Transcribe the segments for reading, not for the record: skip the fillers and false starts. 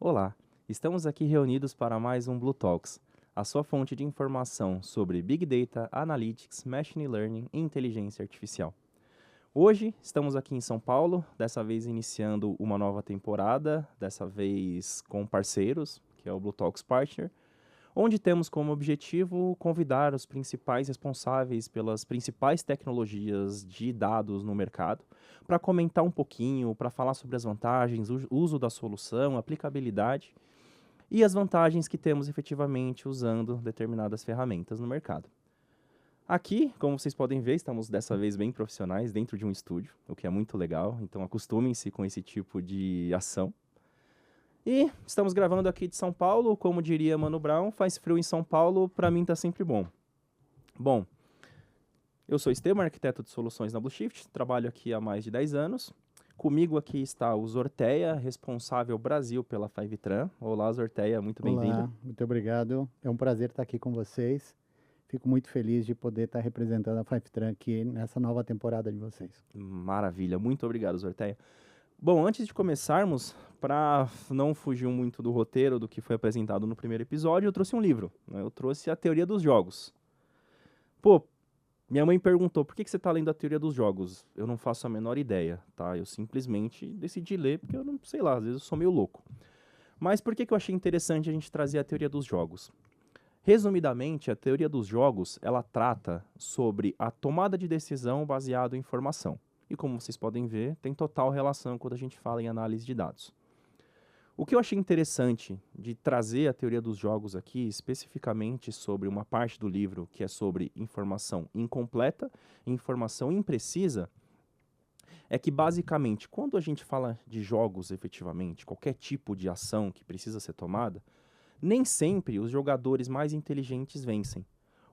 Olá, estamos aqui reunidos para mais um Blue Talks, a sua fonte de informação sobre Big Data, Analytics, Machine Learning e Inteligência Artificial. Hoje estamos aqui em São Paulo, dessa vez iniciando uma nova temporada, dessa vez com parceiros, que é o Blue Talks Partner, onde temos como objetivo convidar os principais responsáveis pelas principais tecnologias de dados no mercado, para comentar um pouquinho, para falar sobre as vantagens, o uso da solução, aplicabilidade e as vantagens que temos efetivamente usando determinadas ferramentas no mercado. Aqui, como vocês podem ver, estamos dessa vez bem profissionais dentro de um estúdio, o que é muito legal, então acostumem-se com esse tipo de ação. E estamos gravando aqui de São Paulo, como diria Mano Brown, faz frio em São Paulo, para mim tá sempre bom. Bom, eu sou Esteban, arquiteto de soluções na Blueshift, trabalho aqui há mais de 10 anos. Comigo aqui está o Zorteia, responsável Brasil pela Fivetran. Olá, Zorteia, muito bem-vindo. Olá, muito obrigado. É um prazer estar aqui com vocês. Fico muito feliz de poder estar representando a Fivetran aqui nessa nova temporada de vocês. Maravilha, muito obrigado, Zorteia. Bom, antes de começarmos, para não fugir muito do roteiro do que foi apresentado no primeiro episódio, eu trouxe um livro, né? Eu trouxe a Teoria dos Jogos. Pô, minha mãe perguntou, por que você está lendo a Teoria dos Jogos? Eu não faço a menor ideia, tá? Eu simplesmente decidi ler porque eu não sei lá, às vezes eu sou meio louco. Mas por que eu achei interessante a gente trazer a Teoria dos Jogos? Resumidamente, a Teoria dos Jogos, ela trata sobre a tomada de decisão baseada em informação. E como vocês podem ver, tem total relação quando a gente fala em análise de dados. O que eu achei interessante de trazer a teoria dos jogos aqui, especificamente sobre uma parte do livro que é sobre informação incompleta e informação imprecisa, é que basicamente, quando a gente fala de jogos efetivamente, qualquer tipo de ação que precisa ser tomada, nem sempre os jogadores mais inteligentes vencem.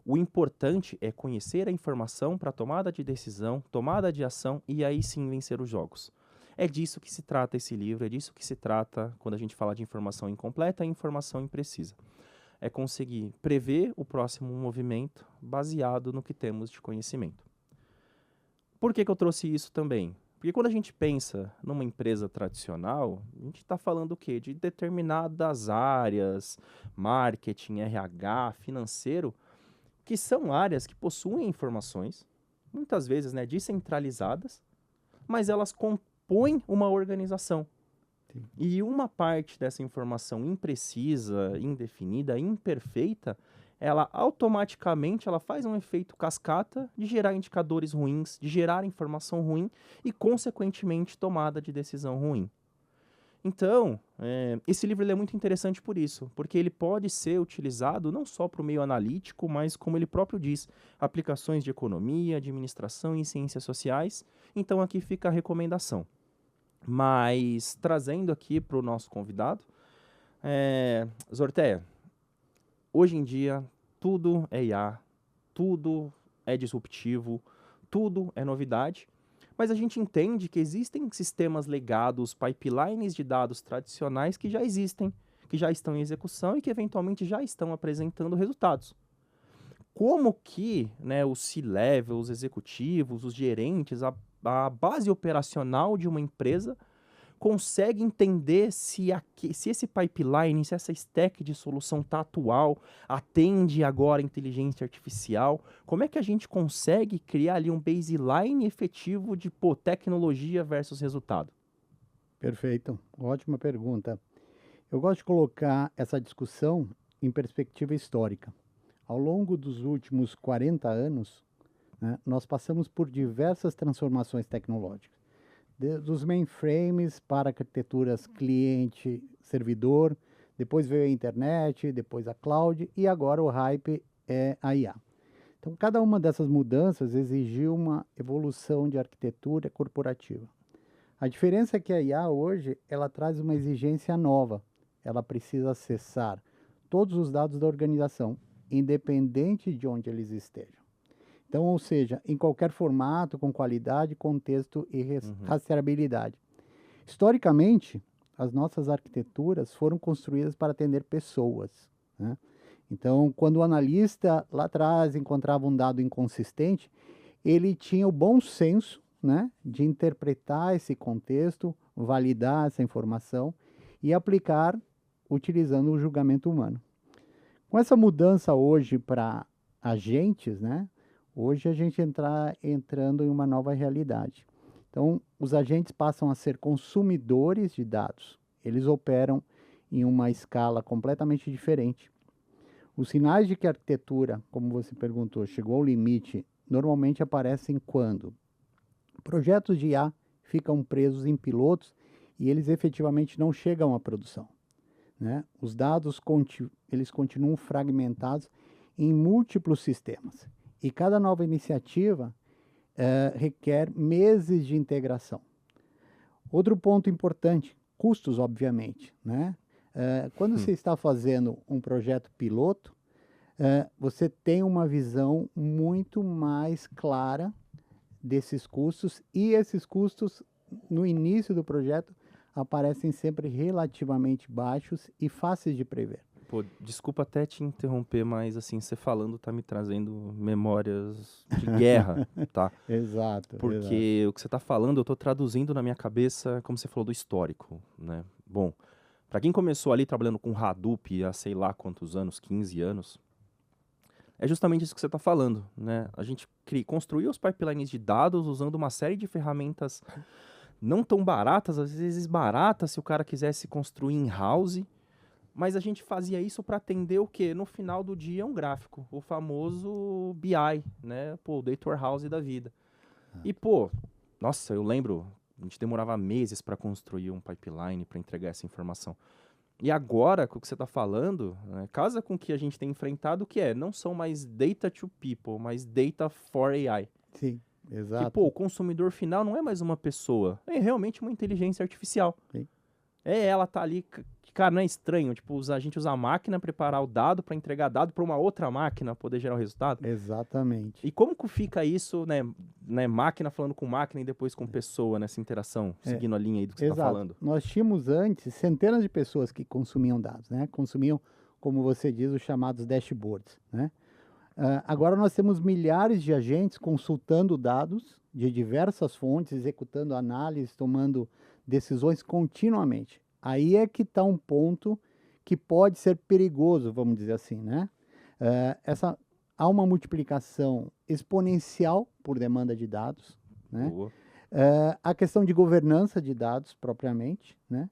O importante é conhecer a informação para tomada de decisão, tomada de ação e aí sim vencer os jogos. É disso que se trata esse livro, é disso que se trata quando a gente fala de informação incompleta e informação imprecisa. É conseguir prever o próximo movimento baseado no que temos de conhecimento. Por que eu trouxe isso também? Porque quando a gente pensa numa empresa tradicional, a gente está falando o quê? De determinadas áreas, marketing, RH, financeiro, que são áreas que possuem informações, muitas vezes descentralizadas, mas elas compõem uma organização. Sim. E uma parte dessa informação imprecisa, indefinida, imperfeita, ela automaticamente ela faz um efeito cascata de gerar indicadores ruins, de gerar informação ruim e, consequentemente, tomada de decisão ruim. Então, esse livro ele é muito interessante por isso, porque ele pode ser utilizado não só para o meio analítico, mas, como ele próprio diz, aplicações de economia, administração e ciências sociais. Então, aqui fica a recomendação. Mas, trazendo aqui para o nosso convidado, Zorteia, hoje em dia, tudo é IA, tudo é disruptivo, tudo é novidade. Mas a gente entende que existem sistemas legados, pipelines de dados tradicionais que já existem, que já estão em execução e que eventualmente já estão apresentando resultados. Como que os C-level, os executivos, os gerentes, a base operacional de uma empresa consegue entender se esse pipeline, se essa stack de solução está atual, atende agora a inteligência artificial? Como é que a gente consegue criar ali um baseline efetivo de tecnologia versus resultado? Perfeito, ótima pergunta. Eu gosto de colocar essa discussão em perspectiva histórica. Ao longo dos últimos 40 anos, né, nós passamos por diversas transformações tecnológicas. Dos mainframes para arquiteturas cliente-servidor, depois veio a internet, depois a cloud e agora o hype é a IA. Então, cada uma dessas mudanças exigiu uma evolução de arquitetura corporativa. A diferença é que a IA hoje ela traz uma exigência nova. Ela precisa acessar todos os dados da organização, independente de onde eles estejam. Então, ou seja, em qualquer formato, com qualidade, contexto e rastreabilidade. Historicamente, as nossas arquiteturas foram construídas para atender pessoas, né? Então, quando o analista lá atrás encontrava um dado inconsistente, ele tinha o bom senso, né, de interpretar esse contexto, validar essa informação e aplicar utilizando o julgamento humano. Com essa mudança hoje para agentes, né? Hoje a gente entrando em uma nova realidade. Então, os agentes passam a ser consumidores de dados. Eles operam em uma escala completamente diferente. Os sinais de que a arquitetura, como você perguntou, chegou ao limite, normalmente aparecem quando projetos de IA ficam presos em pilotos e eles efetivamente não chegam à produção, né? Os dados eles continuam fragmentados em múltiplos sistemas e cada nova iniciativa requer meses de integração. Outro ponto importante, custos, obviamente, né? Quando você está fazendo um projeto piloto, você tem uma visão muito mais clara desses custos e esses custos no início do projeto aparecem sempre relativamente baixos e fáceis de prever. Pô, desculpa até te interromper, mas assim, você falando tá me trazendo memórias de guerra, tá? Exato. Porque o que você tá falando, eu tô traduzindo na minha cabeça, como você falou, do histórico, né? Bom, para quem começou ali trabalhando com Hadoop há sei lá quantos anos, 15 anos, é justamente isso que você está falando, né? A gente construiu os pipelines de dados usando uma série de ferramentas não tão baratas, às vezes baratas se o cara quisesse construir in-house, mas a gente fazia isso para atender o quê? No final do dia um gráfico, o famoso BI, né? Pô, o Data Warehouse da vida. E pô, nossa, eu lembro, a gente demorava meses para construir um pipeline para entregar essa informação. E agora, com o que você está falando, né, casa com o que a gente tem enfrentado, que não são mais data to people, mas data for AI. Sim, exato. Que, pô, o consumidor final não é mais uma pessoa, é realmente uma inteligência artificial. Sim. Ela tá ali, cara, não é estranho, tipo, a gente usa a máquina, preparar o dado para entregar dado para uma outra máquina poder gerar o resultado. Exatamente. E como que fica isso, né, máquina falando com máquina e depois com pessoa nessa interação, seguindo a linha aí do que você está falando? Nós tínhamos antes centenas de pessoas que consumiam dados, né? Consumiam, como você diz, os chamados dashboards, né? Agora nós temos milhares de agentes consultando dados de diversas fontes, executando análises, tomando decisões continuamente. Aí é que está um ponto que pode ser perigoso, vamos dizer assim, né? Há uma multiplicação exponencial por demanda de dados, né? A questão de governança de dados propriamente, né?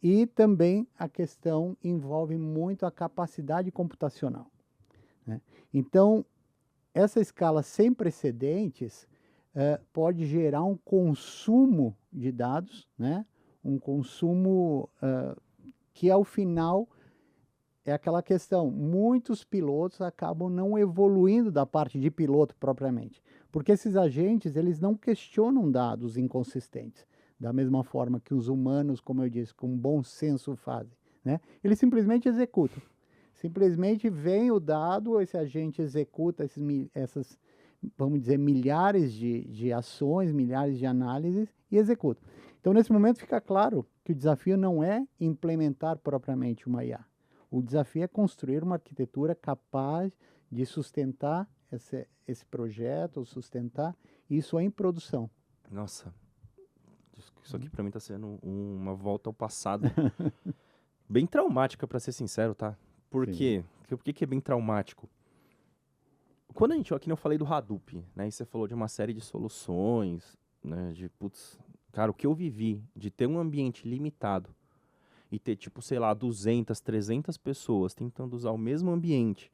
E também a questão envolve muito a capacidade computacional, né? Então, essa escala sem precedentes pode gerar um consumo de dados, né? Um consumo que, ao final, é aquela questão, muitos pilotos acabam não evoluindo da parte de piloto propriamente, porque esses agentes, eles não questionam dados inconsistentes, da mesma forma que os humanos, como eu disse, com bom senso fazem, né? Eles simplesmente executam. Simplesmente vem o dado, esse agente executa essas, vamos dizer, milhares de ações, milhares de análises e executa. Então, nesse momento, fica claro que o desafio não é implementar propriamente uma IA. O desafio é construir uma arquitetura capaz de sustentar esse projeto, ou sustentar isso em produção. Nossa, isso aqui para mim está sendo uma volta ao passado bem traumática, para ser sincero, tá? Por quê? Por que é bem traumático? Quando a gente, aqui eu falei do Hadoop, né? E você falou de uma série de soluções, né? De, putz, cara, o que eu vivi de ter um ambiente limitado e ter, tipo, sei lá, 200, 300 pessoas tentando usar o mesmo ambiente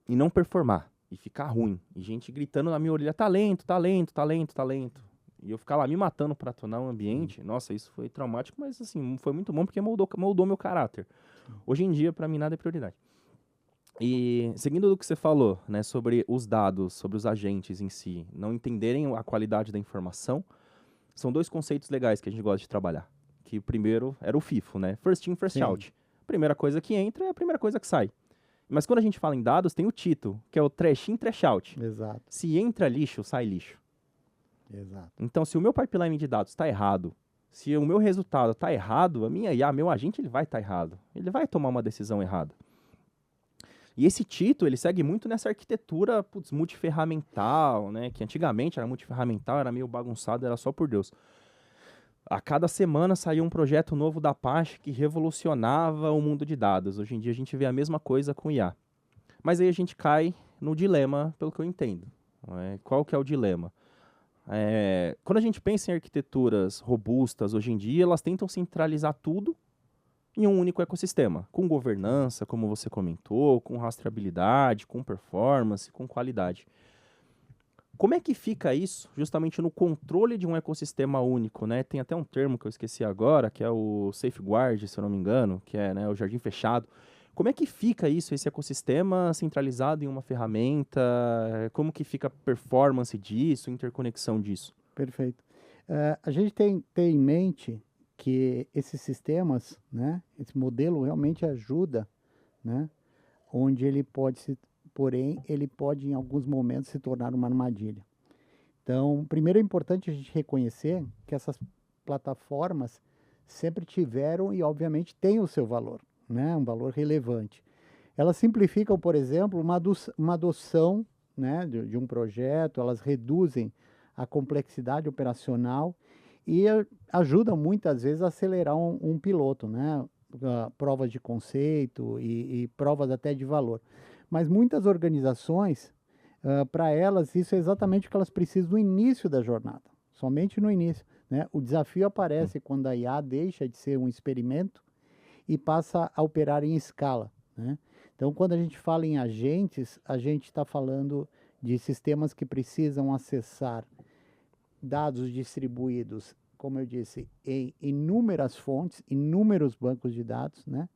e não performar, e ficar ruim, e gente gritando na minha orelha, talento, talento, talento, talento. E eu ficar lá me matando para atonar o ambiente, nossa, isso foi traumático, mas assim, foi muito bom porque moldou meu caráter. Hoje em dia, para mim, nada é prioridade. E seguindo do que você falou, né, sobre os dados, sobre os agentes em si, não entenderem a qualidade da informação, são dois conceitos legais que a gente gosta de trabalhar. Que o primeiro era o FIFO, né? First in, first out. Primeira coisa que entra é a primeira coisa que sai. Mas quando a gente fala em dados, tem o TITO, que é o trash in, trash out. Exato. Se entra lixo, sai lixo. Exato. Então, se o meu pipeline de dados está errado, se o meu resultado está errado, a minha IA, meu agente, ele vai estar errado. Ele vai tomar uma decisão errada. E esse TITO, ele segue muito nessa arquitetura multiferramental, né? Que antigamente era multiferramental, era meio bagunçado, era só por Deus. A cada semana saía um projeto novo da Apache que revolucionava o mundo de dados. Hoje em dia a gente vê a mesma coisa com IA. Mas aí a gente cai no dilema, pelo que eu entendo. Não é? Qual que é o dilema? Quando a gente pensa em arquiteturas robustas hoje em dia, elas tentam centralizar tudo em um único ecossistema, com governança, como você comentou, com rastreabilidade, com performance, com qualidade. Como é que fica isso justamente no controle de um ecossistema único, né? Tem até um termo que eu esqueci agora, que é o safeguard, se eu não me engano, que é, né, o jardim fechado. Como é que fica isso, esse ecossistema centralizado em uma ferramenta? Como que fica a performance disso, interconexão disso? Perfeito. A gente tem que ter em mente que esses sistemas, né, esse modelo realmente ajuda, né, onde ele pode se, porém, ele pode em alguns momentos se tornar uma armadilha. Então, primeiro é importante a gente reconhecer que essas plataformas sempre tiveram e, obviamente, têm o seu valor, né, um valor relevante. Elas simplificam, por exemplo, uma adoção, né, de um projeto, elas reduzem a complexidade operacional e ajudam muitas vezes a acelerar um piloto, né, provas de conceito e provas até de valor. Mas muitas organizações, para elas, isso é exatamente o que elas precisam no início da jornada, somente no início, né? O desafio aparece quando a IA deixa de ser um experimento e passa a operar em escala, né? Então, quando a gente fala em agentes, a gente está falando de sistemas que precisam acessar dados distribuídos, como eu disse, em inúmeras fontes, inúmeros bancos de dados, né?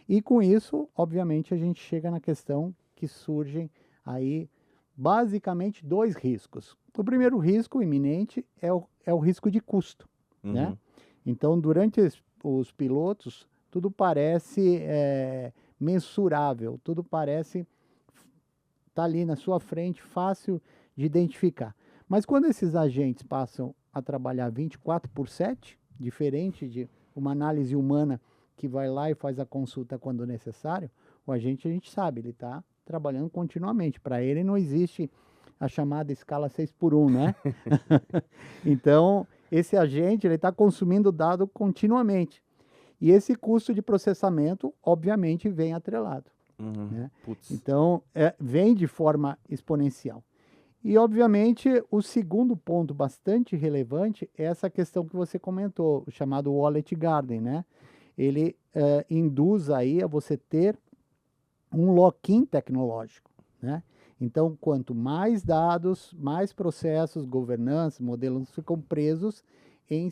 E com isso, obviamente, a gente chega na questão que surgem aí basicamente dois riscos. O primeiro risco iminente é o risco de custo, né? Uhum. Então, durante os pilotos, tudo parece mensurável, tudo parece estar ali na sua frente, fácil de identificar. Mas quando esses agentes passam a trabalhar 24/7, diferente de uma análise humana que vai lá e faz a consulta quando necessário, o agente a gente sabe, ele está trabalhando continuamente. Para ele não existe a chamada escala 6/1, né? Então, esse agente ele está consumindo dado continuamente. E esse custo de processamento, obviamente, vem atrelado, Uhum. né? Putz. Então, vem de forma exponencial. E, obviamente, o segundo ponto bastante relevante é essa questão que você comentou, o chamado Wallet Garden, né? Ele induz aí a você ter um lock-in tecnológico, né? Então, quanto mais dados, mais processos, governança, modelos ficam presos em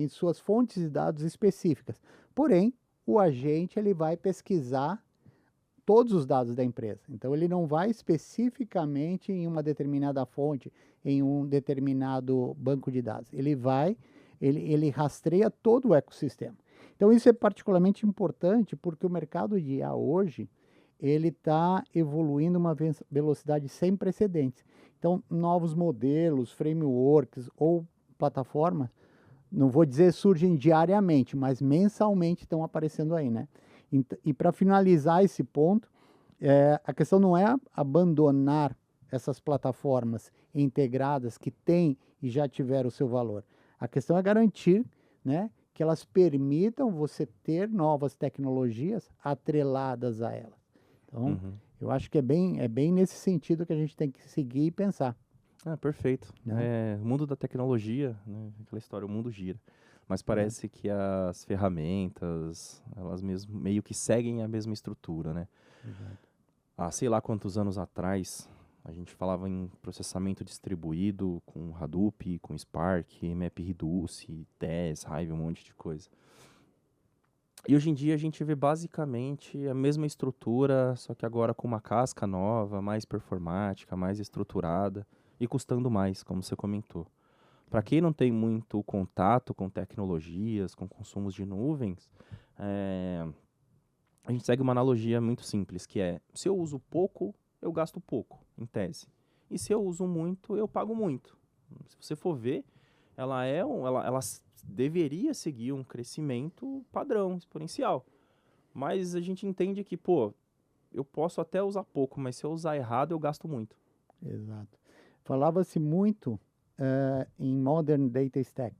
suas fontes de dados específicas. Porém, o agente ele vai pesquisar todos os dados da empresa. Então, ele não vai especificamente em uma determinada fonte, em um determinado banco de dados. Ele rastreia todo o ecossistema. Então, isso é particularmente importante porque o mercado de IA hoje, ele está evoluindo uma velocidade sem precedentes. Então, novos modelos, frameworks ou plataformas, não vou dizer surgem diariamente, mas mensalmente estão aparecendo aí, né? E para finalizar esse ponto, a questão não é abandonar essas plataformas integradas que têm e já tiveram o seu valor. A questão é garantir, né, que elas permitam você ter novas tecnologias atreladas a elas. Então, Uhum. eu acho que é bem nesse sentido que a gente tem que seguir e pensar, Ah, perfeito. né? O mundo da tecnologia, né, aquela história, o mundo gira. Mas É, parece que as ferramentas, elas mesmo, meio que seguem a mesma estrutura, né? exato. Há sei lá quantos anos atrás, a gente falava em processamento distribuído com Hadoop, com Spark, MapReduce, TES, Hive, um monte de coisa. E hoje em dia a gente vê basicamente a mesma estrutura, só que agora com uma casca nova, mais performática, mais estruturada e custando mais, como você comentou. Para quem não tem muito contato com tecnologias, com consumos de nuvens, a gente segue uma analogia muito simples, que é, se eu uso pouco, eu gasto pouco, em tese. E se eu uso muito, eu pago muito. Se você for ver, ela deveria seguir um crescimento padrão, exponencial. Mas a gente entende que, pô, eu posso até usar pouco, mas se eu usar errado, eu gasto muito. Exato. Falava-se muito em Modern Data Stack,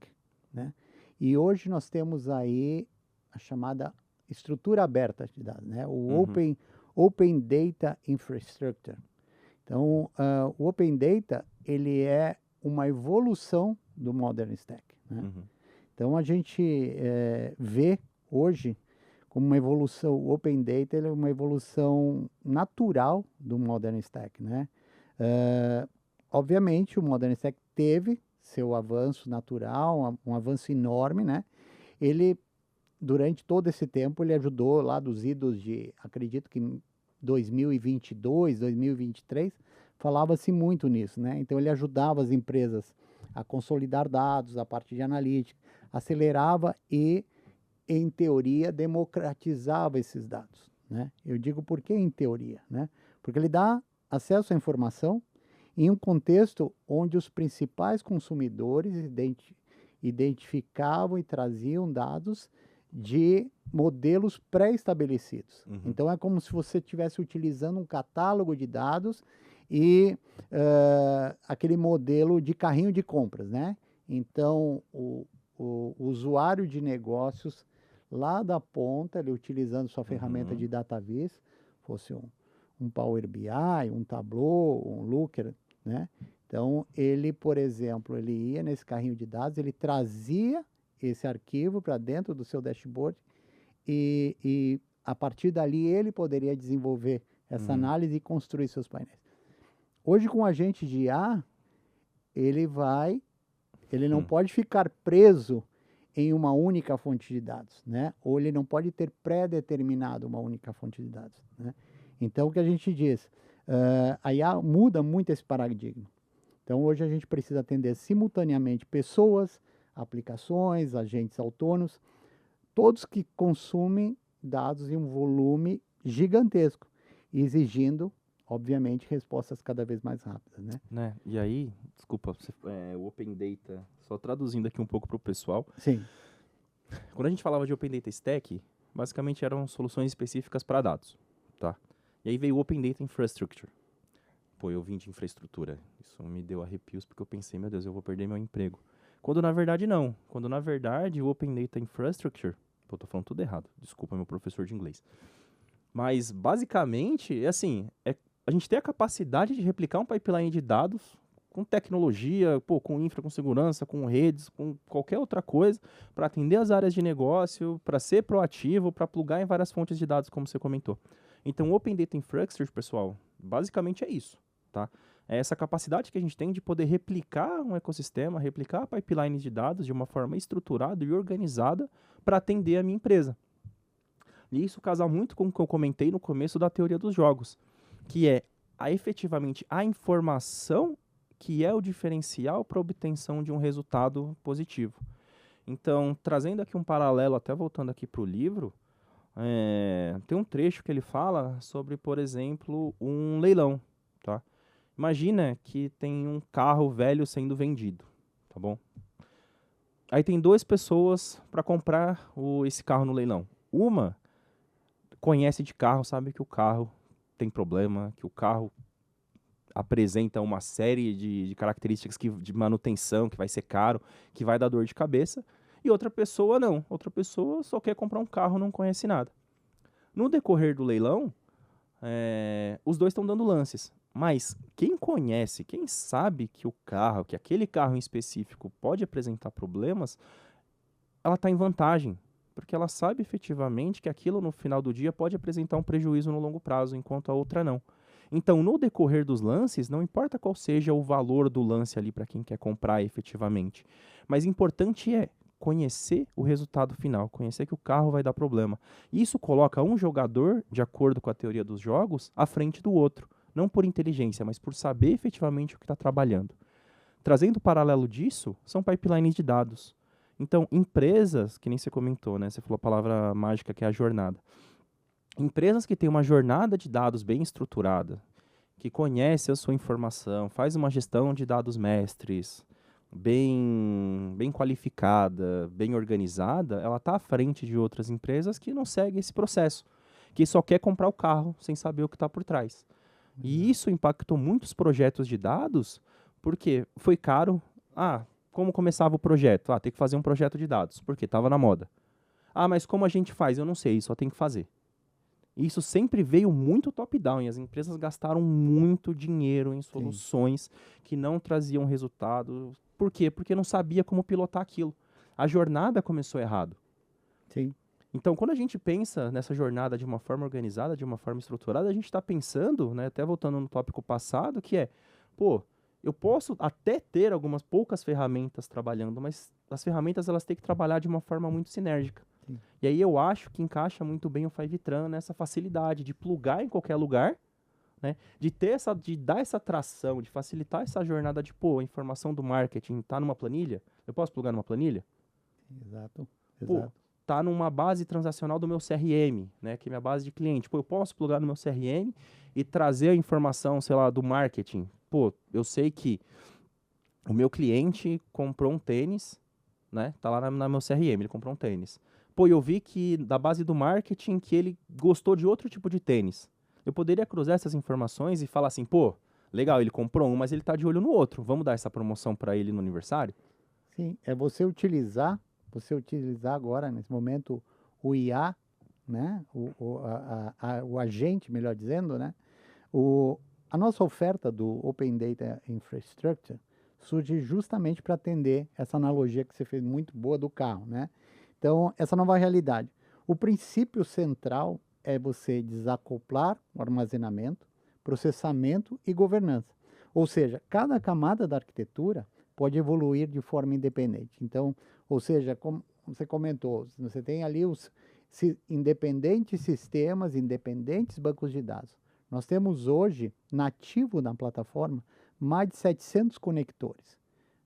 né? E hoje nós temos aí a chamada estrutura aberta de dados, né? O Open Data Infrastructure. Então, o Open Data, ele é uma evolução do Modern Stack, né? Então, a gente vê hoje como uma evolução, o Open Data ele é uma evolução natural do Modern Stack, né? Obviamente, o Modern Stack teve seu avanço natural, um avanço enorme, né? Ele, durante todo esse tempo, ele ajudou lá dos idos de, acredito que em 2022, 2023, falava-se muito nisso, né? Então, ele ajudava as empresas a consolidar dados, a parte de analítica, acelerava e, em teoria, democratizava esses dados, né? Eu digo por que em teoria, né? Porque ele dá acesso à informação em um contexto onde os principais consumidores identificavam e traziam dados de modelos pré-estabelecidos. Então, é como se você estivesse utilizando um catálogo de dados e aquele modelo de carrinho de compras, né? Então, o usuário de negócios lá da ponta, ele utilizando sua ferramenta de DataVis, fosse um Power BI, um Tableau, um Looker, né? Então, ele, por exemplo, ele ia nesse carrinho de dados, ele trazia esse arquivo para dentro do seu dashboard e a partir dali ele poderia desenvolver essa análise e construir seus painéis. Hoje, com o agente de IA, ele não pode ficar preso em uma única fonte de dados, né? Ou ele não pode ter pré-determinado uma única fonte de dados, né? Então, o que a gente diz? A IA muda muito esse paradigma. Então, hoje a gente precisa atender simultaneamente pessoas, aplicações, agentes autônomos, todos que consumem dados em um volume gigantesco, exigindo, obviamente, respostas cada vez mais rápidas, né? E aí, desculpa, o Open Data, só traduzindo aqui um pouco para o pessoal. Sim. Quando a gente falava de Open Data Stack, basicamente eram soluções específicas para dados, tá? E aí veio o Open Data Infrastructure. Pô, eu vim de infraestrutura. Isso me deu arrepios porque eu pensei, meu Deus, eu vou perder meu emprego. Quando na verdade não. Quando na verdade o Open Data Infrastructure... Pô, tô falando tudo errado. Desculpa, meu professor de inglês. Mas basicamente, assim, a gente tem a capacidade de replicar um pipeline de dados com tecnologia, com infra, com segurança, com redes, com qualquer outra coisa, para atender as áreas de negócio, para ser proativo, para plugar em várias fontes de dados, como você comentou. Então, o Open Data Infrastructure, pessoal, basicamente é isso, tá? É essa capacidade que a gente tem de poder replicar um ecossistema, replicar pipelines de dados de uma forma estruturada e organizada para atender a minha empresa. E isso casa muito com o que eu comentei no começo da teoria dos jogos, que é efetivamente a informação que é o diferencial para a obtenção de um resultado positivo. Então, trazendo aqui um paralelo, até voltando aqui para o livro, tem um trecho que ele fala sobre, por exemplo, um leilão, tá? Imagina que tem um carro velho sendo vendido, tá bom? Aí tem duas pessoas para comprar esse carro no leilão. Uma conhece de carro, sabe que o carro tem problema, que o carro apresenta uma série de características de manutenção, que vai ser caro, que vai dar dor de cabeça. E outra pessoa não. Outra pessoa só quer comprar um carro, não conhece nada. No decorrer do leilão, os dois estão dando lances. Mas quem conhece, quem sabe que que aquele carro em específico pode apresentar problemas, ela está em vantagem. Porque ela sabe efetivamente que aquilo no final do dia pode apresentar um prejuízo no longo prazo, enquanto a outra não. Então, no decorrer dos lances, não importa qual seja o valor do lance ali para quem quer comprar efetivamente. Mas importante é conhecer o resultado final, conhecer que o carro vai dar problema. Isso coloca um jogador, de acordo com a teoria dos jogos, à frente do outro. Não por inteligência, mas por saber efetivamente o que está trabalhando. Trazendo o paralelo disso, são pipelines de dados. Então, empresas, que nem você comentou, né? Você falou a palavra mágica que é a jornada. Empresas que têm uma jornada de dados bem estruturada, que conhece a sua informação, faz uma gestão de dados mestres, bem qualificada, bem organizada, ela está à frente de outras empresas que não seguem esse processo, que só quer comprar o carro sem saber o que está por trás. E isso impactou muitos projetos de dados, porque foi caro. como começava o projeto? Ah, tem que fazer um projeto de dados, porque estava na moda. Ah, mas como a gente faz? Eu não sei, só tem que fazer. E isso sempre veio muito top-down, e as empresas gastaram muito dinheiro em soluções que não traziam resultado. Por quê? Porque não sabia como pilotar aquilo. A jornada começou errado. Sim. Então, quando a gente pensa nessa jornada de uma forma organizada, de uma forma estruturada, a gente está pensando, né, até voltando no tópico passado, que é, pô, eu posso até ter algumas poucas ferramentas trabalhando, mas as ferramentas elas têm que trabalhar de uma forma muito sinérgica. Sim. E aí eu acho que encaixa muito bem o Fivetran nessa facilidade de plugar em qualquer lugar, né, de dar essa tração, de facilitar essa jornada de, pô, a informação do marketing tá numa planilha, eu posso plugar numa planilha? Exato. Pô, Exato. tá numa base transacional do meu CRM, né, que é minha base de cliente. Pô, eu posso plugar no meu CRM e trazer a informação, sei lá, do marketing. Pô, eu sei que o meu cliente comprou um tênis, né, tá lá no meu CRM, ele comprou um tênis. Pô, eu vi que da base do marketing que ele gostou de outro tipo de tênis. Eu poderia cruzar essas informações e falar assim, pô, legal, ele comprou um, mas ele tá de olho no outro. Vamos dar essa promoção para ele no aniversário? Sim, é você utilizar agora, nesse momento, o IA, né? O agente, melhor dizendo, né? A nossa oferta do Open Data Infrastructure surge justamente para atender essa analogia que você fez muito boa do carro, né? Então, essa nova realidade. O princípio central é você desacoplar o armazenamento, processamento e governança. Ou seja, cada camada da arquitetura pode evoluir de forma independente. Então, ou seja, como você comentou, você tem ali os independentes sistemas, independentes bancos de dados. Nós temos hoje, nativo na plataforma, mais de 700 conectores.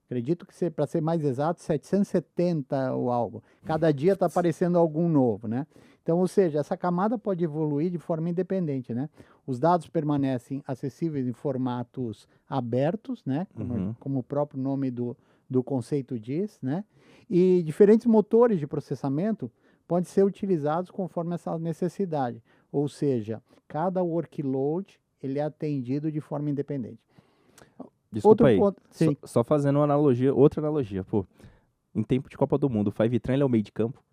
Acredito que, para ser mais exato, 770 ou algo. Cada dia está aparecendo algum novo, né? Então, ou seja, essa camada pode evoluir de forma independente, né? Os dados permanecem acessíveis em formatos abertos, né? Como o próprio nome do conceito diz, né? E diferentes motores de processamento podem ser utilizados conforme essa necessidade. Ou seja, cada workload ele é atendido de forma independente. Desculpa Outro aí. ponto, sim. Só fazendo uma analogia, outra analogia, pô. Em tempo de Copa do Mundo, o Fivetran ele é o meio de campo.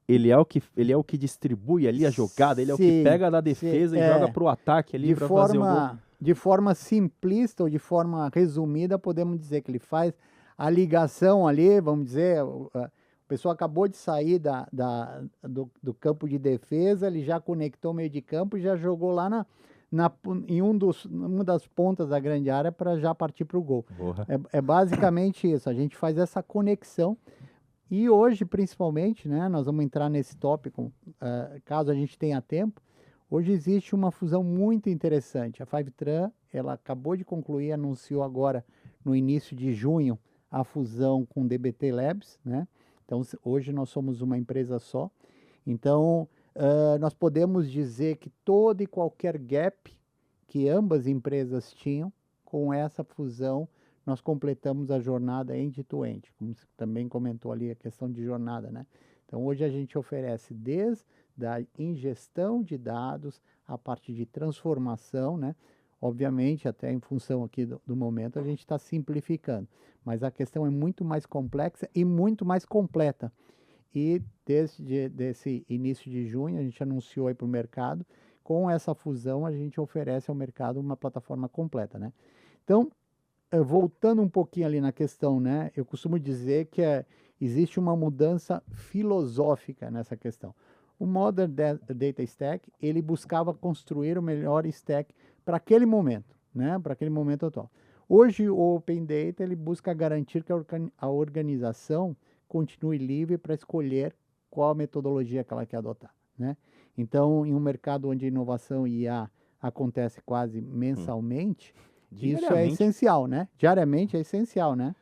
Ele é o que distribui ali a jogada, ele é o que Sim, pega da sim, defesa e joga pro ataque ali para fazer o gol. de forma simplista ou de forma resumida, podemos dizer que ele faz a ligação ali, vamos dizer, a pessoa acabou de sair do campo de defesa, ele já conectou o meio de campo e já jogou lá em uma das pontas da grande área para já partir para o gol. Porra. É basicamente isso, a gente faz essa conexão. E hoje, principalmente, né, nós vamos entrar nesse tópico, caso a gente tenha tempo. Hoje existe uma fusão muito interessante. A Fivetran, ela acabou de concluir, anunciou agora no início de junho a fusão com o DBT Labs, né? Então, hoje nós somos uma empresa só. Então, nós podemos dizer que todo e qualquer gap que ambas empresas tinham, com essa fusão, nós completamos a jornada end-to-end, como você também comentou ali a questão de jornada, né? Então, hoje a gente oferece desde a ingestão de dados, a parte de transformação, né? Obviamente, até em função aqui do momento, a gente está simplificando, mas a questão é muito mais complexa e muito mais completa. E desde esse início de junho, a gente anunciou aí para o mercado, com essa fusão, a gente oferece ao mercado uma plataforma completa, né? Então, voltando um pouquinho ali na questão, né? Eu costumo dizer que existe uma mudança filosófica nessa questão. O Modern Data Stack, ele buscava construir o melhor stack para aquele momento, né? Para aquele momento atual. Hoje, o Open Data, ele busca garantir que a organização continue livre para escolher qual a metodologia que ela quer adotar, né? Então, em um mercado onde inovação e IA acontece quase mensalmente, isso é essencial, né? Diariamente é essencial, né?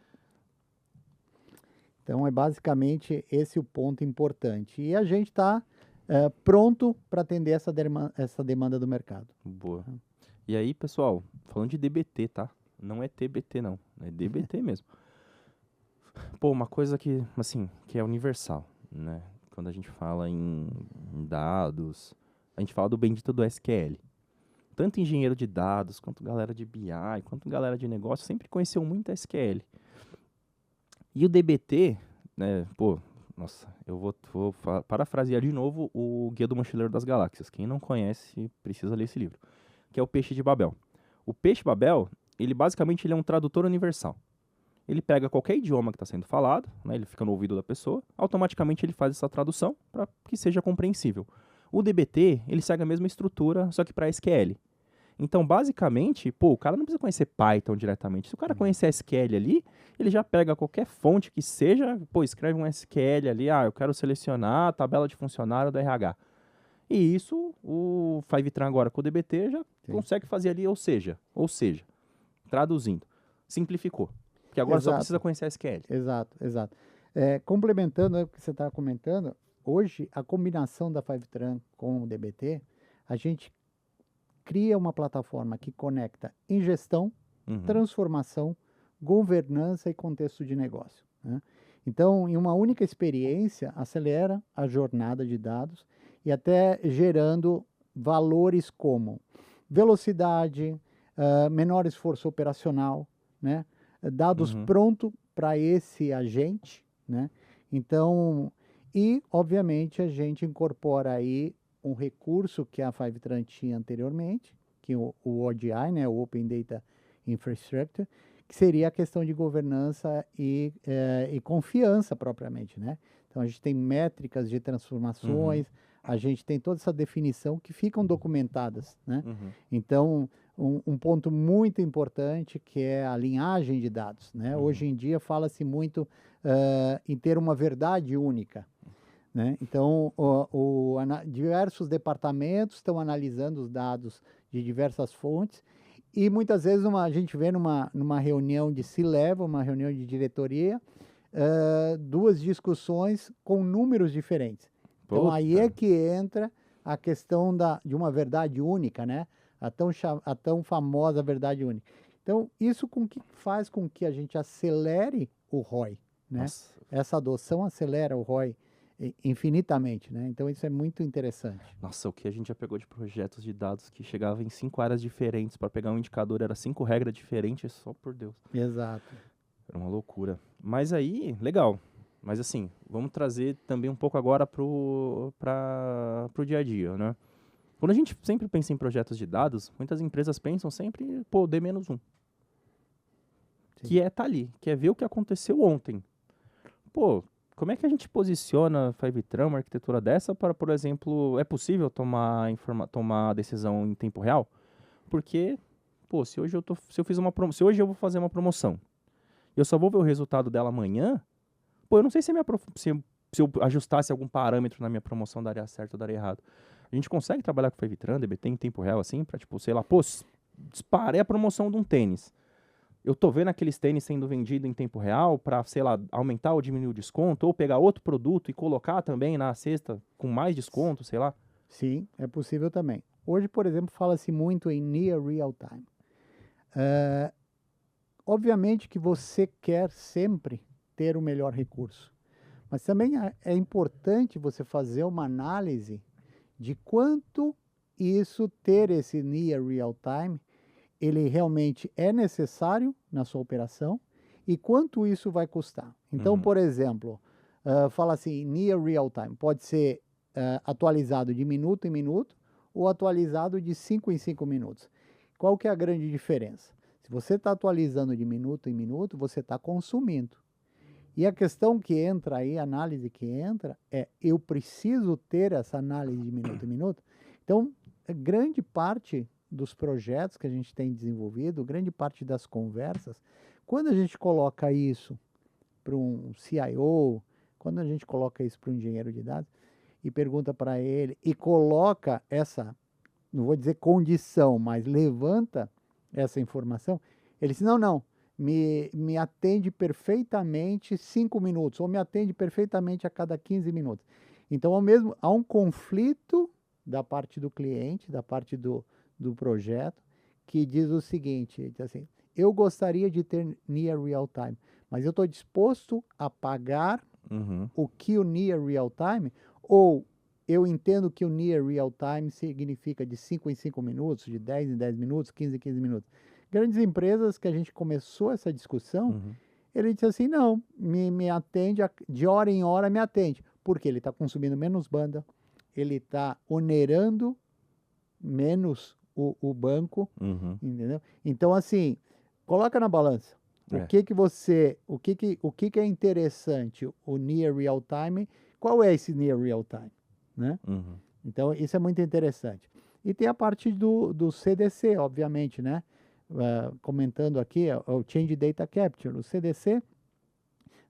Então, é basicamente esse o ponto importante. E a gente está pronto para atender essa demanda do mercado. Boa. E aí, pessoal, falando de DBT, tá? Não é TBT, não. É DBT mesmo. Pô, uma coisa que, assim, que é universal, né? Quando a gente fala em dados, a gente fala do bendito do SQL. Tanto engenheiro de dados, quanto galera de BI, quanto galera de negócio, sempre conheceu muito SQL. E o DBT, né, pô, nossa, eu vou parafrasear de novo o Guia do Mochileiro das Galáxias. Quem não conhece, precisa ler esse livro. Que é o Peixe de Babel. O Peixe Babel, ele basicamente ele é um tradutor universal. Ele pega qualquer idioma que está sendo falado, né, ele fica no ouvido da pessoa, automaticamente ele faz essa tradução para que seja compreensível. O DBT, ele segue a mesma estrutura, só que para SQL. Então, basicamente, pô, o cara não precisa conhecer Python diretamente. Se o cara conhecer SQL ali, ele já pega qualquer fonte que seja, pô, escreve um SQL ali, eu quero selecionar a tabela de funcionário do RH. E isso o Fivetran agora com o DBT já consegue fazer ali, ou seja, traduzindo, simplificou. Porque agora só precisa conhecer SQL. Exato. Complementando o que você estava comentando, hoje a combinação da Fivetran com o DBT, a gente cria uma plataforma que conecta ingestão, transformação, governança e contexto de negócio, né? Então, em uma única experiência, acelera a jornada de dados e até gerando valores como velocidade, menor esforço operacional, né? Dados pronto para esse agente, né? Então, e obviamente a gente incorpora aí um recurso que a Fivetran tinha anteriormente, que o ODI, né, o Open Data Infrastructure, que seria a questão de governança e confiança propriamente, né? Então a gente tem métricas de transformações, a gente tem toda essa definição que ficam documentadas, né? Então, um ponto muito importante que é a linhagem de dados, né? Hoje em dia fala-se muito em ter uma verdade única, né? Então, diversos departamentos estão analisando os dados de diversas fontes e muitas vezes a gente vê numa reunião de C-Level, uma reunião de diretoria, duas discussões com números diferentes. Então, aí é que entra a questão de uma verdade única, né? A tão famosa verdade única. Então, isso faz com que a gente acelere o ROI, né? Nossa. Essa adoção acelera o ROI infinitamente, né? Então isso é muito interessante. Nossa, o que a gente já pegou de projetos de dados que chegava em 5 áreas diferentes para pegar um indicador, era 5 regras diferentes, só por Deus. Exato. Era uma loucura. Mas aí, legal. Mas assim, vamos trazer também um pouco agora pro dia a dia, né? Quando a gente sempre pensa em projetos de dados, muitas empresas pensam sempre, pô, D-1. Sim. Que tá ali, que é ver o que aconteceu ontem. Pô, como é que a gente posiciona a Fivetran, uma arquitetura dessa, para, por exemplo, é possível tomar decisão em tempo real? Porque, pô, se hoje eu vou fazer uma promoção, eu só vou ver o resultado dela amanhã, pô, eu não sei se se eu ajustasse algum parâmetro na minha promoção daria certo ou daria errado. A gente consegue trabalhar com Fivetran, DBT em tempo real assim, para tipo, sei lá, pô, disparei a promoção de um tênis. Eu tô vendo aqueles tênis sendo vendidos em tempo real para, sei lá, aumentar ou diminuir o desconto, ou pegar outro produto e colocar também na cesta com mais desconto, sei lá? Sim, é possível também. Hoje, por exemplo, fala-se muito em near real time. Obviamente que você quer sempre ter o melhor recurso, mas também é importante você fazer uma análise de quanto ter esse near real time ele realmente é necessário na sua operação e quanto isso vai custar. Então, por exemplo, fala assim, near real time, pode ser atualizado de minuto em minuto ou atualizado de 5 em 5 minutos. Qual que é a grande diferença? Se você está atualizando de minuto em minuto, você está consumindo. E a questão que entra aí, a análise que entra, eu preciso ter essa análise de minuto em minuto? Então, grande parte dos projetos que a gente tem desenvolvido, grande parte das conversas, quando a gente coloca isso para um CIO, quando a gente coloca isso para um engenheiro de dados e pergunta para ele e coloca essa, não vou dizer condição, mas levanta essa informação, ele diz, não, me atende perfeitamente 5 minutos, ou me atende perfeitamente a cada 15 minutos. Então, há um conflito da parte do cliente, da parte do projeto, que diz o seguinte, diz assim, eu gostaria de ter near real time, mas eu estou disposto a pagar o que o near real time, ou eu entendo que o near real time significa de 5 em 5 minutos, de 10 em 10 minutos, 15 em 15 minutos. Grandes empresas que a gente começou essa discussão, Ele disse assim, não, me atende, de hora em hora me atende, porque ele está consumindo menos banda, ele está onerando menos o banco, Uhum. entendeu? Então, assim, coloca na balança. O É. que que você, o que que é interessante? O near real time, qual é esse near real time, né? Uhum. Então, isso é muito interessante. E tem a parte do CDC, obviamente, né? Comentando aqui, é o Change Data Capture. O CDC,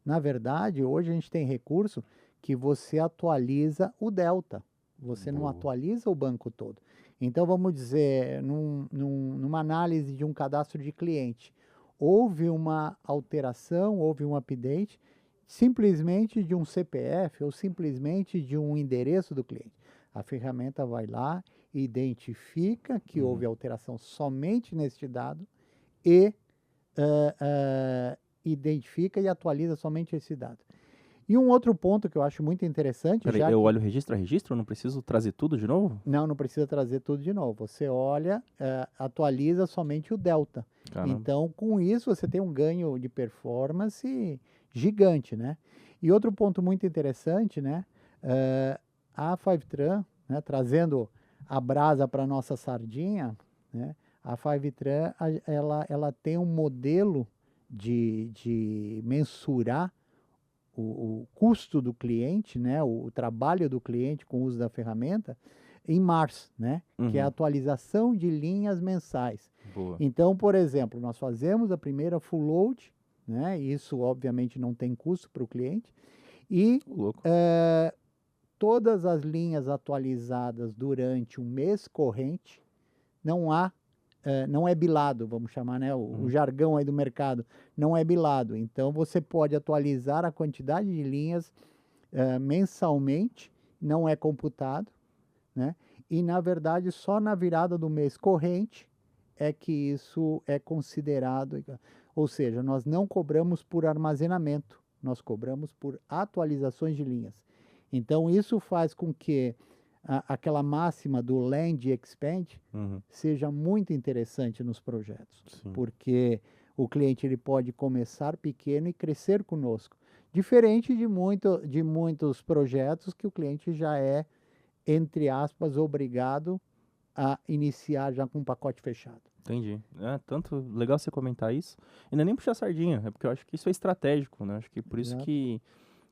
na verdade, hoje a gente tem recurso que você atualiza o delta. Você não Boa. atualiza o banco todo. Então, vamos dizer, numa análise de um cadastro de cliente, houve uma alteração, houve um update, simplesmente de um CPF ou simplesmente de um endereço do cliente. A ferramenta vai lá, identifica que houve alteração somente neste dado e identifica e atualiza somente esse dado. E um outro ponto que eu acho muito interessante, Peraí, já eu que olho registro a registro? Eu não preciso trazer tudo de novo? não precisa trazer tudo de novo. Você olha, atualiza somente o delta. Caramba. Então, com isso, você tem um ganho de performance gigante, né? E outro ponto muito interessante, né? A Fivetran, né, trazendo a brasa para nossa sardinha, né? A Fivetran, ela tem um modelo de mensurar o custo do cliente, né, o trabalho do cliente com o uso da ferramenta, em Mars, né, que é a Uhum. atualização de linhas mensais. Boa. Então, por exemplo, nós fazemos a primeira full load, né, isso obviamente não tem custo para o cliente, e Ô, louco. todas as linhas atualizadas durante o mês corrente, não há não é bilado, vamos chamar, né, o jargão aí do mercado, não é bilado. Então, você pode atualizar a quantidade de linhas mensalmente, não é computado, né? E, na verdade, só na virada do mês corrente é que isso é considerado. Ou seja, nós não cobramos por armazenamento, nós cobramos por atualizações de linhas. Então, isso faz com que aquela máxima do land e expand Uhum. seja muito interessante nos projetos, Sim. porque o cliente ele pode começar pequeno e crescer conosco, diferente de muitos projetos que o cliente já é, entre aspas, obrigado a iniciar já com um pacote fechado. Entendi. É, tanto legal você comentar isso. E não é nem puxar sardinha, é porque eu acho que isso é estratégico, né? Acho que por isso Exato. que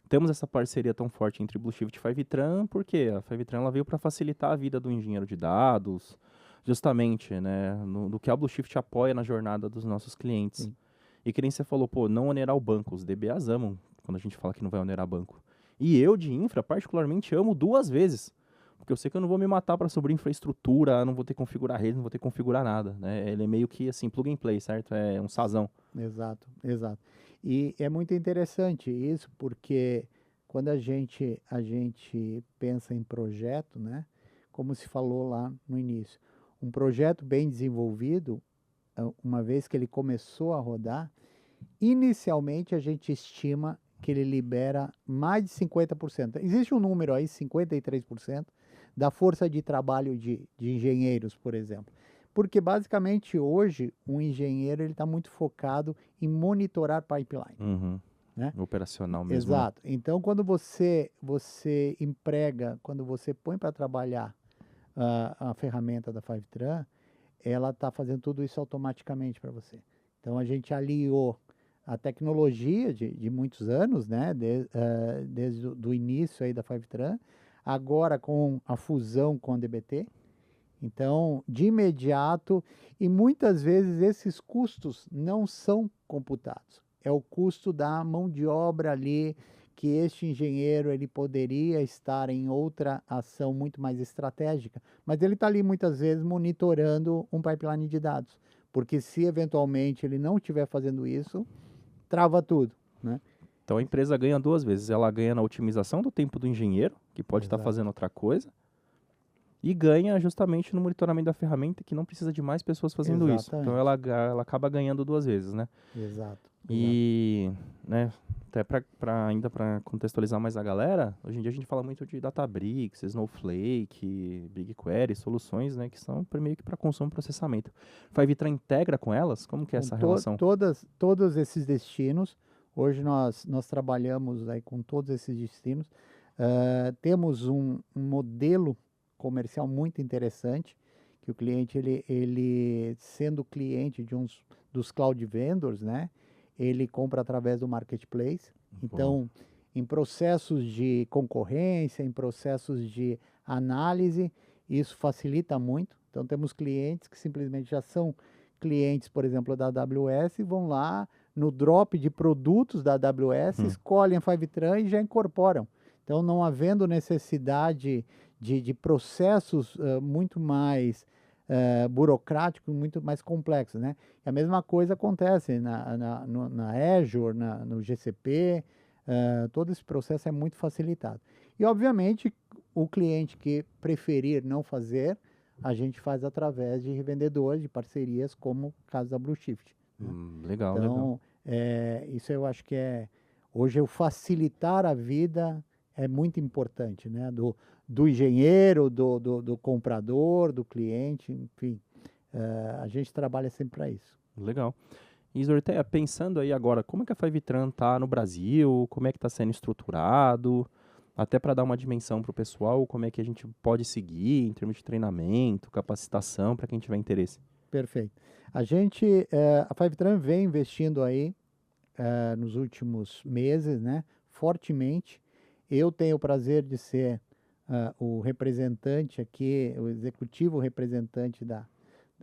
temos essa parceria tão forte entre Blue Shift e Fivetran, porque a Fivetran ela veio para facilitar a vida do engenheiro de dados, justamente, né? No que a Blue Shift apoia na jornada dos nossos clientes. Sim. E que nem você falou, pô, não onerar o banco. Os DBAs amam quando a gente fala que não vai onerar banco. E eu, de infra, particularmente amo 2 vezes. Porque eu sei que eu não vou me matar para sobre infraestrutura, não vou ter que configurar rede, não vou ter que configurar nada, né? Ele é meio que assim, plug and play, certo? É um sazão. Exato, exato. E é muito interessante isso, porque quando a gente pensa em projeto, né, como se falou lá no início, um projeto bem desenvolvido, uma vez que ele começou a rodar, inicialmente a gente estima que ele libera mais de 50%. Existe um número aí, 53%, da força de trabalho de engenheiros, por exemplo. Porque basicamente hoje um engenheiro ele está muito focado em monitorar pipeline, Uhum. né? Operacional mesmo, né? Exato. Então quando você emprega, quando você põe para trabalhar a ferramenta da Fivetran, ela está fazendo tudo isso automaticamente para você. Então a gente aliou a tecnologia de muitos anos, né, desde o início aí da Fivetran, agora com a fusão com a DBT. Então, de imediato, e muitas vezes esses custos não são computados. É o custo da mão de obra ali, que este engenheiro ele poderia estar em outra ação muito mais estratégica, mas ele está ali muitas vezes monitorando um pipeline de dados, porque se eventualmente ele não estiver fazendo isso, trava tudo, né? Então a empresa ganha 2 vezes. Ela ganha na otimização do tempo do engenheiro, que pode estar Exato. fazendo outra coisa, e ganha justamente no monitoramento da ferramenta, que não precisa de mais pessoas fazendo isso. Então Exatamente. ela acaba ganhando 2 vezes, né? Exato. E, né, até ainda para contextualizar mais a galera, hoje em dia a gente fala muito de Databricks, Snowflake, BigQuery, soluções, né, que são meio que para consumo e processamento. Fivetran integra com elas? Como que é Com essa relação? todos esses destinos, Hoje nós trabalhamos aí com todos esses destinos. Temos um modelo comercial muito interessante, que o cliente, ele sendo cliente de uns dos cloud vendors, né, ele compra através do marketplace. Boa. Então, em processos de concorrência, em processos de análise, isso facilita muito. Então, temos clientes que simplesmente já são clientes, por exemplo, da AWS, e vão lá no drop de produtos da AWS, Hum. escolhem a Fivetran e já incorporam. Então, não havendo necessidade de processos muito mais burocráticos, muito mais complexos, né? E a mesma coisa acontece na Azure, no GCP, todo esse processo é muito facilitado. E, obviamente, o cliente que preferir não fazer, a gente faz através de revendedores, de parcerias, como o caso da Blue Shift, né? Legal, legal. Então, isso eu acho que hoje o facilitar a vida é muito importante, né? Do engenheiro, do comprador, do cliente, enfim, a gente trabalha sempre para isso. Legal. E Zorteia, pensando aí agora, como é que a Fivetran tá no Brasil? Como é que está sendo estruturado? Até para dar uma dimensão para o pessoal, como é que a gente pode seguir em termos de treinamento, capacitação, para quem tiver interesse. Perfeito. A Fivetran vem investindo aí nos últimos meses, né, fortemente. Eu tenho o prazer de ser o representante aqui, o executivo representante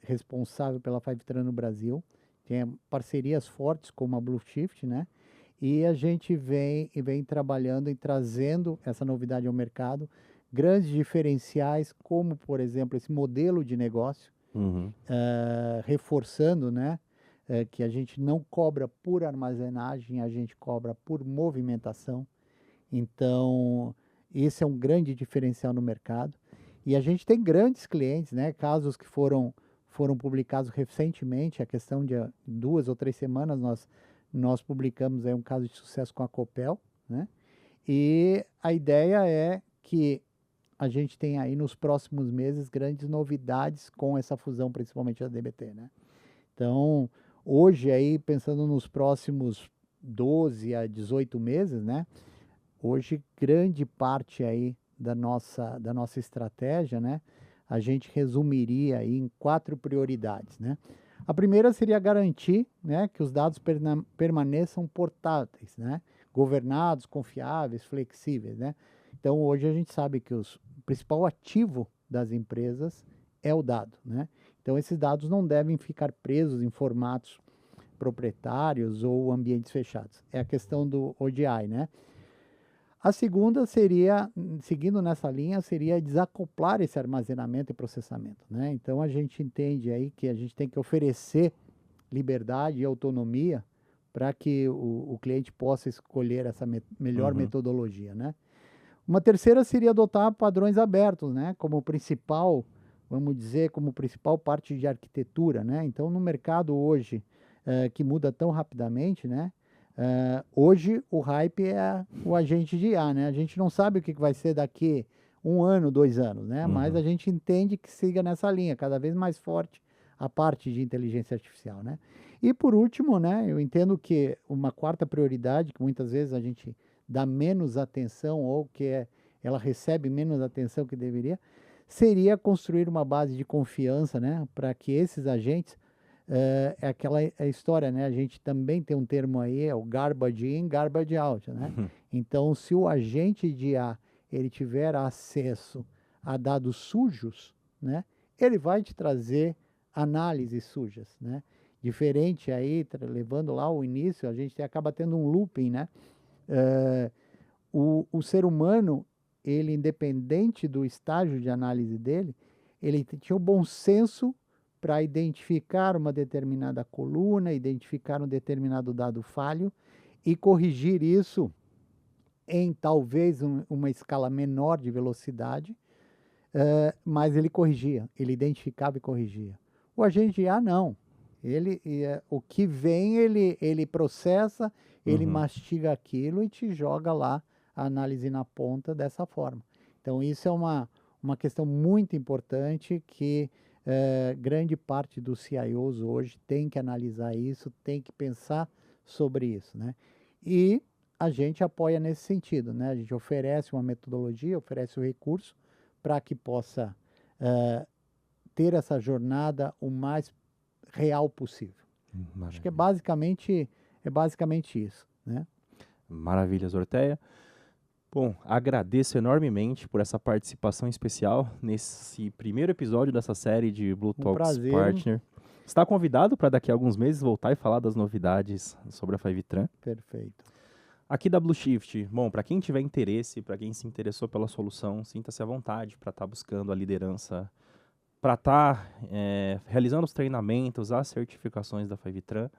responsável pela Fivetran no Brasil. Tem parcerias fortes como a Blue Shift, né? E a gente vem trabalhando e trazendo essa novidade ao mercado, grandes diferenciais, como, por exemplo, esse modelo de negócio, Uhum. reforçando, né, que a gente não cobra por armazenagem, a gente cobra por movimentação. Então, esse é um grande diferencial no mercado. E a gente tem grandes clientes, né, casos que foram publicados recentemente, a questão de 2 ou 3 semanas, nós publicamos aí um caso de sucesso com a Copel, né? E a ideia é que a gente tem aí nos próximos meses grandes novidades com essa fusão, principalmente da DBT, né? Então, hoje aí, pensando nos próximos 12 a 18 meses, né? Hoje, grande parte aí da nossa estratégia, né? A gente resumiria aí em 4 prioridades, né? A primeira seria garantir, né, que os dados permaneçam portáteis, né? Governados, confiáveis, flexíveis, né? Então, hoje a gente sabe que o principal ativo das empresas é o dado, né? Então, esses dados não devem ficar presos em formatos proprietários ou ambientes fechados. É a questão do ODI, né? A segunda seria, seguindo nessa linha, seria desacoplar esse armazenamento e processamento, né? Então, a gente entende aí que a gente tem que oferecer liberdade e autonomia para que o cliente possa escolher essa melhor Uhum. metodologia, né? Uma terceira seria adotar padrões abertos, né? Como principal, vamos dizer, como principal parte de arquitetura, né? Então, no mercado hoje, que muda tão rapidamente, né? Hoje o hype é o agente de IA, né? A gente não sabe o que vai ser daqui 1 ano, 2 anos, né? Mas Uhum. a gente entende que siga nessa linha, cada vez mais forte a parte de inteligência artificial, né? E por último, né? Eu entendo que uma quarta prioridade, que muitas vezes a gente dá menos atenção ou ela recebe menos atenção que deveria, seria construir uma base de confiança, né? Para que esses agentes é aquela história, né? A gente também tem um termo aí, é o garbage in, garbage out, né? Então, se o agente de IA ele tiver acesso a dados sujos, né? Ele vai te trazer análises sujas, né? Diferente aí, levando lá o início, a gente acaba tendo um looping, né? O ser humano, ele independente do estágio de análise dele, ele tinha o bom senso para identificar uma determinada coluna, identificar um determinado dado falho e corrigir isso em talvez uma escala menor de velocidade, mas ele corrigia, ele identificava e corrigia. O agente IA não. O que vem, ele processa, ele Uhum. mastiga aquilo e te joga lá a análise na ponta dessa forma. Então, isso é uma questão muito importante que grande parte dos CIOs hoje tem que analisar isso, tem que pensar sobre isso, né? E a gente apoia nesse sentido, né? A gente oferece uma metodologia, oferece o recurso para que possa ter essa jornada o mais real possível. Acho que é basicamente isso, né? Maravilha, Zorteia. Bom, agradeço enormemente por essa participação especial nesse primeiro episódio dessa série de Blue Um Talks prazer. Partner. Está convidado para daqui a alguns meses voltar e falar das novidades sobre a Fivetran. Perfeito. Aqui da Blue Shift, bom, para quem tiver interesse, para quem se interessou pela solução, sinta-se à vontade para estar buscando a liderança, para estar realizando os treinamentos, as certificações da Fivetran,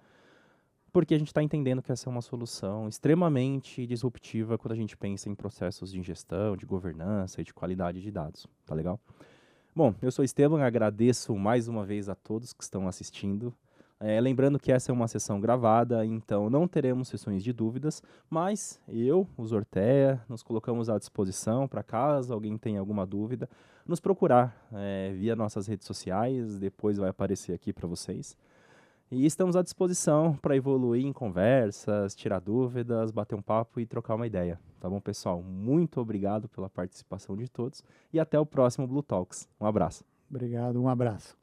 porque a gente está entendendo que essa é uma solução extremamente disruptiva quando a gente pensa em processos de gestão, de governança e de qualidade de dados. Tá legal? Bom, eu sou Esteban, agradeço mais uma vez a todos que estão assistindo. Lembrando que essa é uma sessão gravada, então não teremos sessões de dúvidas, mas eu, o Zorteia, nos colocamos à disposição para caso alguém tenha alguma dúvida, nos procurar via nossas redes sociais, depois vai aparecer aqui para vocês. E estamos à disposição para evoluir em conversas, tirar dúvidas, bater um papo e trocar uma ideia. Tá bom, pessoal? Muito obrigado pela participação de todos e até o próximo Blue Talks. Um abraço. Obrigado, um abraço.